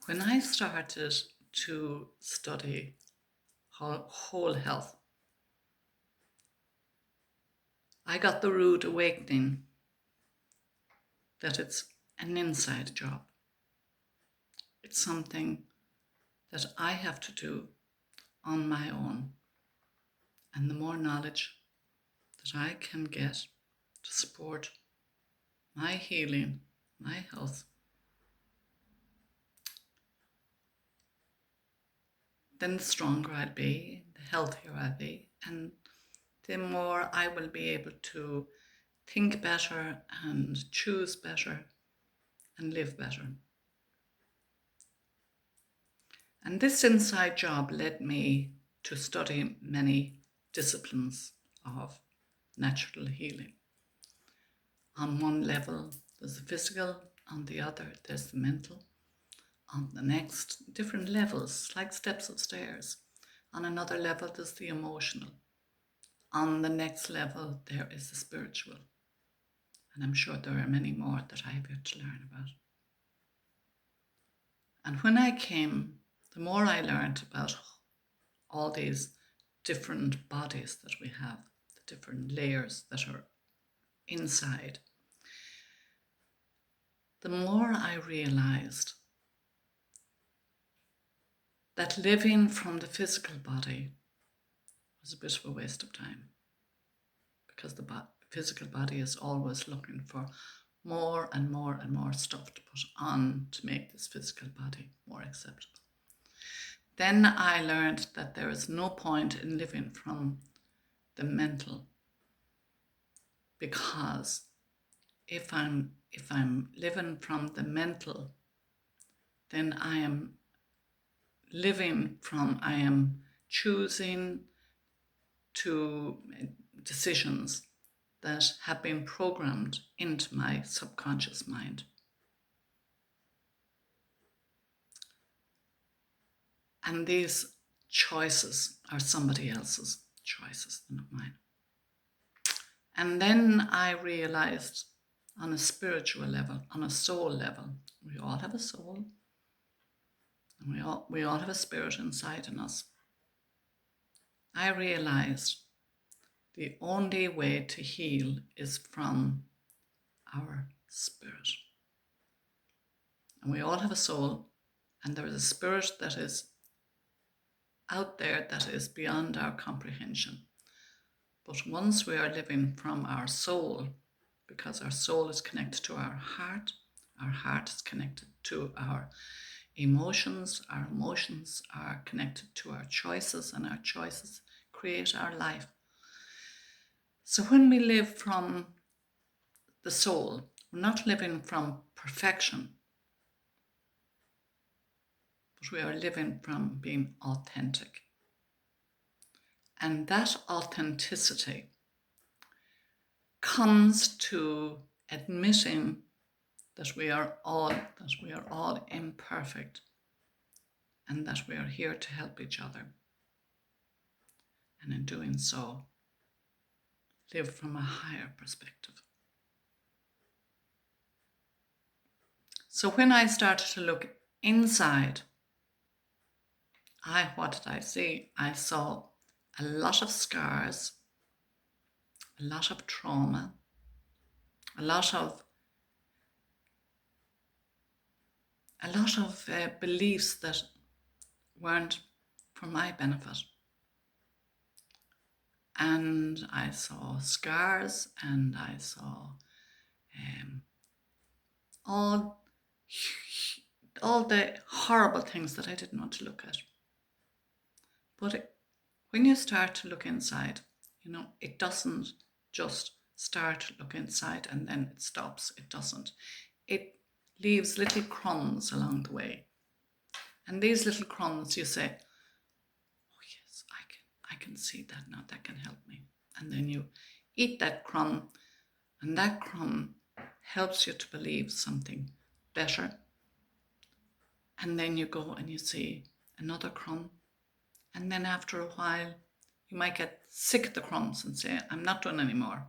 When I started to study whole health, I got the rude awakening that it's an inside job. It's something that I have to do on my own. And the more knowledge that I can get to support my healing, my health, then the stronger I'll be, the healthier I'll be, and the more I will be able to think better and choose better and live better. And this inside job led me to study many disciplines of natural healing. On one level, there's the physical, on the other, there's the mental. On the next, different levels, like steps of stairs. On another level, there's the emotional. On the next level, there is the spiritual. And I'm sure there are many more that I have yet to learn about. And when I came, the more I learned about all these different bodies that we have, the different layers that are inside, the more I realized that living from the physical body was a bit of a waste of time, because the physical body is always looking for more and more and more stuff to put on to make this physical body more acceptable. Then I learned that there is no point in living from the mental, because if I'm living from the mental, then I am choosing to decisions that have been programmed into my subconscious mind. And these choices are somebody else's choices, not mine. And then I realized on a spiritual level, on a soul level, we all have a soul, and we all have a spirit inside in us. I realized the only way to heal is from our spirit. And we all have a soul, and there is a spirit that is out there that is beyond our comprehension. But once we are living from our soul, because our soul is connected to our heart is connected to our emotions are connected to our choices, and our choices create our life. So when we live from the soul, we're not living from perfection, but we are living from being authentic. And that authenticity comes to admitting that we are all imperfect, and that we are here to help each other. And in doing so, live from a higher perspective. So when I started to look inside, what did I see? I saw a lot of scars, a lot of trauma, a lot of beliefs that weren't for my benefit. And I saw scars, and I saw all the horrible things that I didn't want to look at. But when you start to look inside, it doesn't just start to look inside and then it stops. It doesn't. It leaves little crumbs along the way. And these little crumbs, you say, oh yes, I can see that now, that can help me. And then you eat that crumb, and that crumb helps you to believe something better. And then you go and you see another crumb. And then after a while, you might get sick of the crumbs and say, I'm not doing any more.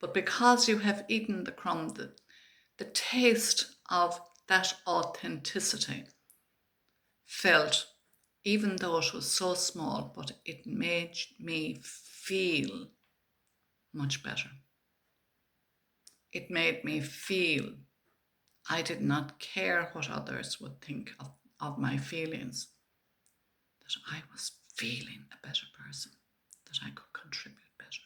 But because you have eaten the crumb, the taste of that authenticity felt, even though it was so small, but it made me feel much better. It made me feel I did not care what others would think of my feelings, that I was feeling a better person, that I could contribute better.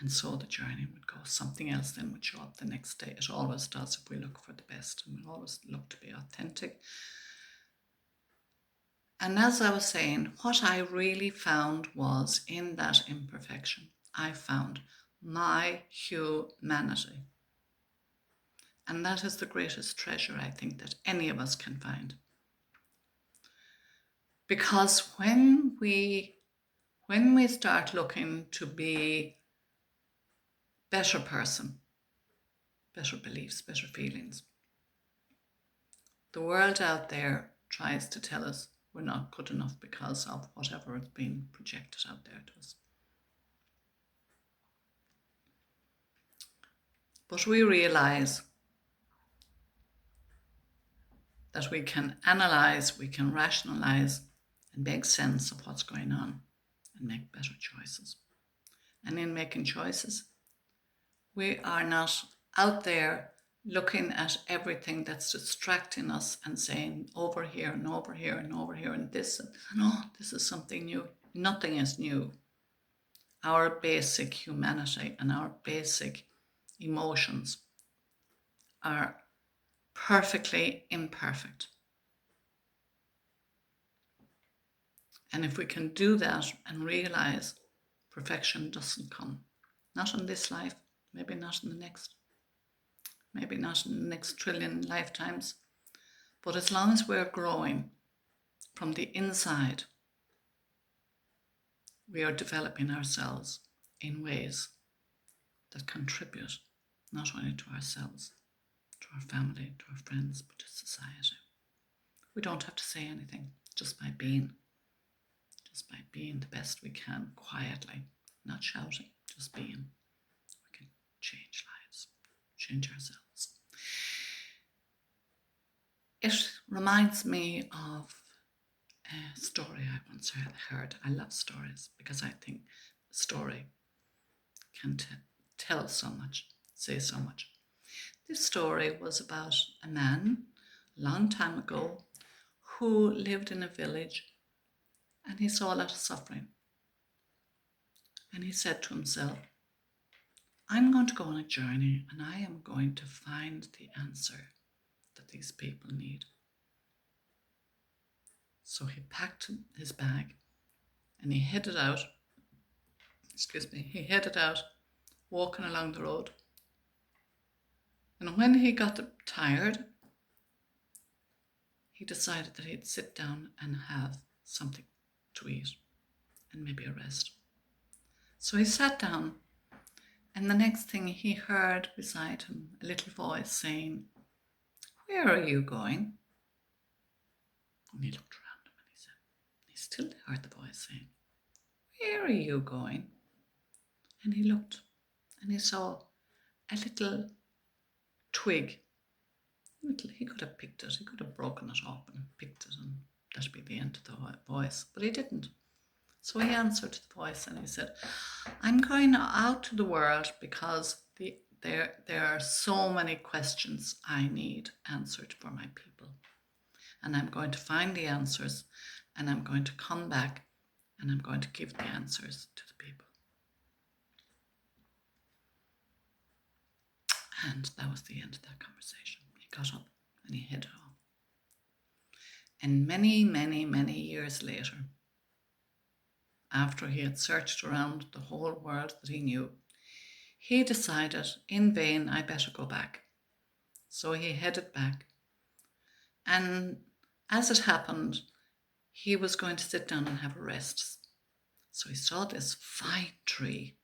And so the journey would go. Something else then would show up the next day. It always does if we look for the best, and we always look to be authentic. And as I was saying, what I really found was in that imperfection, I found my humanity. And that is the greatest treasure, I think, that any of us can find. Because when we start looking to be better person, better beliefs, better feelings, the world out there tries to tell us we're not good enough because of whatever is being projected out there to us. But we realize that we can analyze, we can rationalize and make sense of what's going on and make better choices. And in making choices, we are not out there looking at everything that's distracting us and saying over here and over here and over here and this, and oh, this is something new. Nothing is new. Our basic humanity and our basic emotions are perfectly imperfect. And if we can do that and realize perfection doesn't come, not in this life, maybe not in the next, maybe not in the next trillion lifetimes, but as long as we're growing from the inside, we are developing ourselves in ways that contribute not only to ourselves, to our family, to our friends, but to society. We don't have to say anything, just by being the best we can, quietly, not shouting, just being. We can change lives, change ourselves. It reminds me of a story I once heard. I love stories because I think a story can tell so much, say so much. This story was about a man a long time ago who lived in a village and he saw a lot of suffering. And he said to himself, I'm going to go on a journey and I am going to find the answer that these people need. So he packed his bag and he headed out, walking along the road. And when he got tired, he decided that he'd sit down and have something to eat and maybe a rest. So he sat down, and the next thing he heard beside him a little voice saying, Where are you going? And he looked around him and he still heard the voice saying, Where are you going? And he looked and he saw a little twig. He could have picked it, he could have broken it up and picked it, and that'd be the end of the voice, but he didn't. So he answered the voice and he said, I'm going out to the world because there are so many questions I need answered for my people. And I'm going to find the answers and I'm going to come back and I'm going to give the answers to the people. And that was the end of that conversation. He got up and he headed home. And many, many, many years later, after he had searched around the whole world that he knew, he decided, in vain, I better go back. So he headed back. And as it happened, he was going to sit down and have a rest. So he saw this fine tree.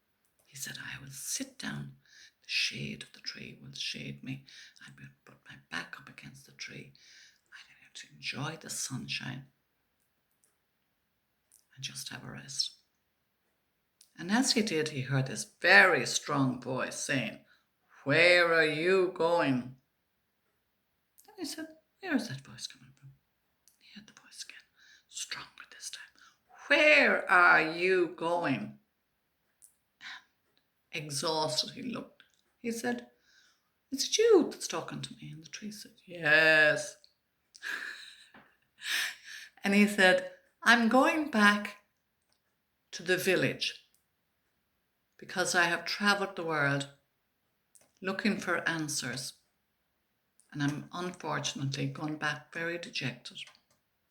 He said, I will sit down. The shade of the tree will shade me. I will put my back up against the tree. I need to enjoy the sunshine and just have a rest. And as he did, he heard this very strong voice saying, Where are you going? I said, where is that voice coming from? He had the voice again, stronger this time. Where are you going? Exhausted, he looked. He said, is it you that's talking to me? And the tree said, yes. And he said, I'm going back to the village because I have traveled the world looking for answers. And I'm unfortunately gone back very dejected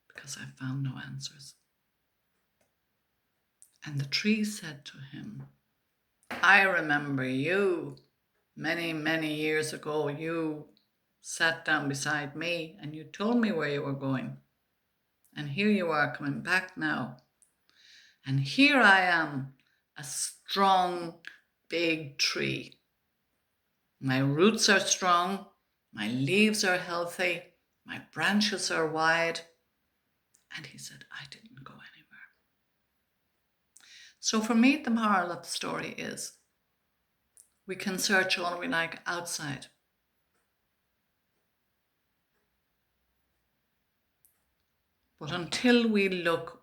because I found no answers. And the tree said to him, I remember you. Many, many years ago, you sat down beside me and you told me where you were going. And here you are coming back now. And here I am, a strong, big tree. My roots are strong, my leaves are healthy, my branches are wide. And he said, I didn't go anywhere. So for me, the moral of the story is we can search all we like outside. But until we look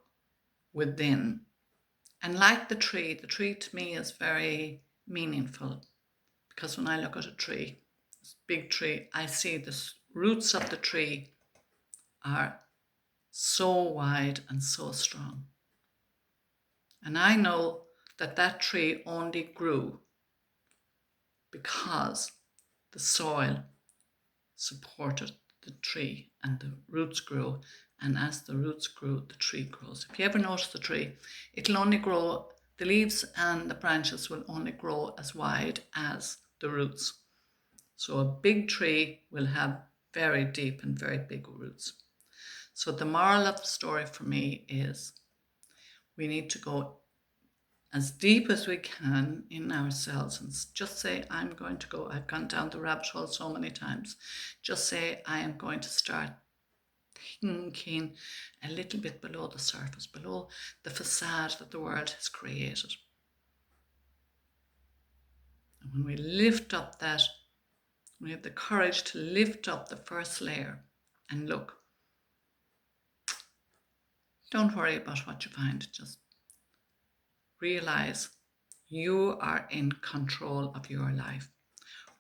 within, and like the tree to me is very meaningful because when I look at a tree, this big tree, I see the roots of the tree are so wide and so strong. And I know that that tree only grew because the soil supported the tree and the roots grew. And as the roots grew, the tree grows. If you ever notice the tree, it'll only grow, the leaves and the branches will only grow as wide as the roots. So a big tree will have very deep and very big roots. So the moral of the story for me is we need to go as deep as we can in ourselves and just say, I'm going to go. I've gone down the rabbit hole so many times. Just say, I am going to start thinking a little bit below the surface, below the facade that the world has created. And when we lift up that, we have the courage to lift up the first layer and look. Don't worry about what you find. Just realize you are in control of your life.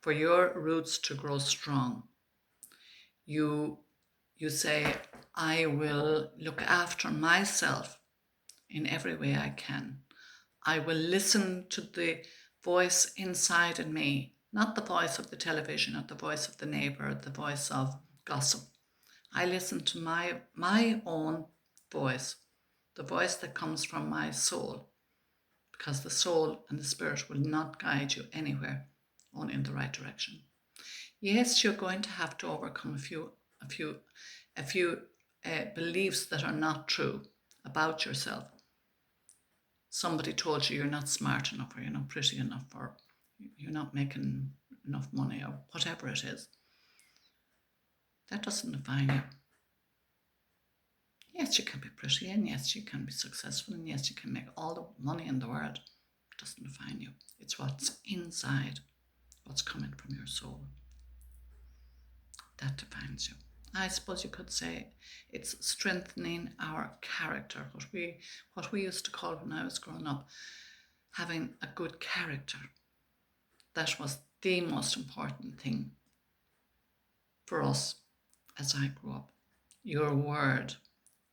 For your roots to grow strong, you say, I will look after myself in every way I can. I will listen to the voice inside in me, not the voice of the television, not the voice of the neighbor, the voice of gossip. I listen to my own voice, the voice that comes from my soul, because the soul and the spirit will not guide you anywhere, only in the right direction. Yes, you're going to have to overcome a few beliefs that are not true about yourself. Somebody told you you're not smart enough, or you're not pretty enough, or you're not making enough money, or whatever it is. That doesn't define you. Yes, you can be pretty, and yes, you can be successful, and yes, you can make all the money in the world. It doesn't define you. It's what's inside, what's coming from your soul. That defines you. I suppose you could say it's strengthening our character, what we used to call when I was growing up, having a good character. That was the most important thing for us as I grew up. Your word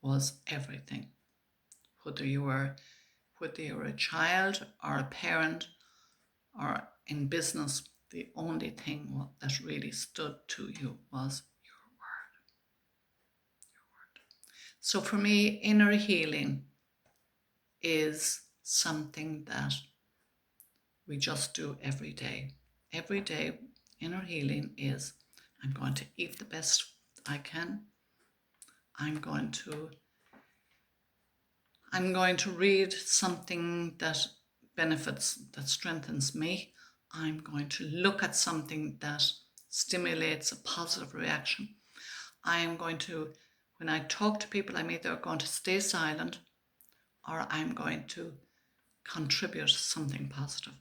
was everything. Whether you were a child or a parent or in business, the only thing that really stood to you was your word. Your word. So for me, inner healing is something that we just do every day. Every day, inner healing is, I'm going to eat the best I can. I'm going to read something that benefits, that strengthens me. I'm going to look at something that stimulates a positive reaction. I am going to, when I talk to people, I'm either going to stay silent or I'm going to contribute something positive.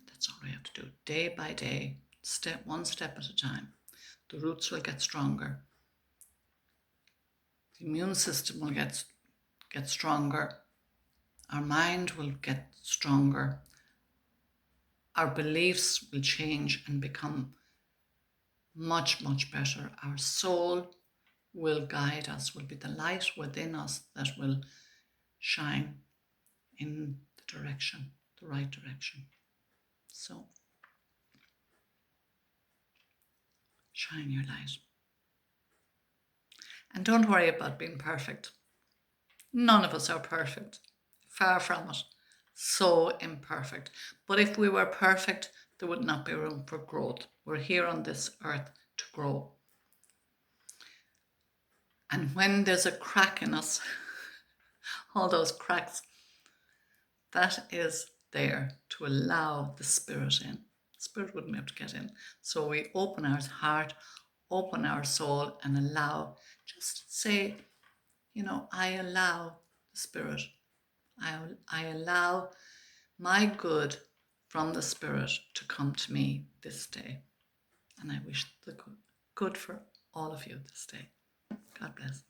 That's all we have to do, day by day, one step at a time. The roots will get stronger. The immune system will get stronger. Our mind will get stronger. Our beliefs will change and become much, much better. Our soul will guide us, will be the light within us that will shine in the direction, the right direction. So, shine your light. And don't worry about being perfect. None of us are perfect. Far from it. So imperfect. But if we were perfect, there would not be room for growth. We're here on this earth to grow. And when there's a crack in us, all those cracks, that is there to allow the spirit in. Spirit wouldn't be able to get in. So we open our heart, open our soul, and allow, just say, I allow the spirit. I allow my good from the spirit to come to me this day. And I wish the good for all of you this day. God bless.